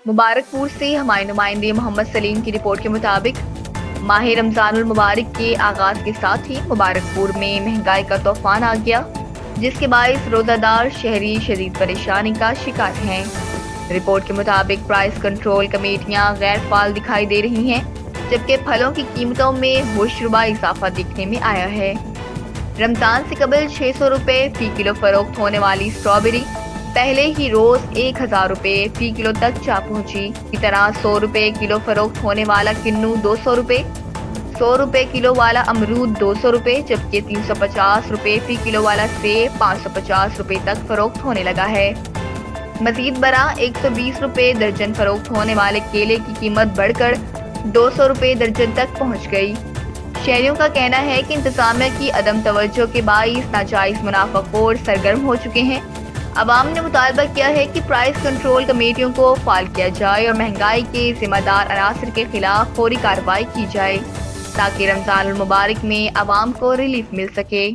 मुबारकपुर से हमारे नुमाइंदे मोहम्मद सलीम की रिपोर्ट के मुताबिक माह रमजानुल मुबारक के आगाज के साथ ही मुबारकपुर में महंगाई का तूफान आ गया, जिसके बायस रोजादार शहरी शदीद परेशानी का शिकार हैं। रिपोर्ट के मुताबिक प्राइस कंट्रोल कमेटियां गैर फाल दिखाई दे रही हैं, जबकि फलों की कीमतों में होशरुबा इजाफा दिखने में आया है। रमजान से कबल 600 रुपये फी किलो फरोख्त होने वाली स्ट्रॉबेरी पहले ही रोज 1000 रुपये फी किलो तक जा पहुंची। इसी तरह 100 रुपये किलो फरोख्त होने वाला किन्नू 200 रुपये, 100 रुपये किलो वाला अमरूद 200 रुपये, जबकि 350 रुपये फी किलो वाला सेब 550 रुपये तक फरोख्त होने लगा है। मजीद बरा 120 रुपये दर्जन फरोख्त होने वाले केले की कीमत बढ़कर 200 रुपये दर्जन तक पहुंच गई। शहरियों का कहना है कि इंतजामिया की अदम तवज्जो के बाइस नाजायज मुनाफाखोर सरगर्म हो चुके हैं। अवाम ने मुतालबा किया है कि प्राइस कंट्रोल कमेटियों को फाल किया जाए और महंगाई के जिम्मेदार अनासर के खिलाफ फौरी कार्रवाई की जाए, ताकि रमजानुल मुबारक में अवाम को रिलीफ मिल सके।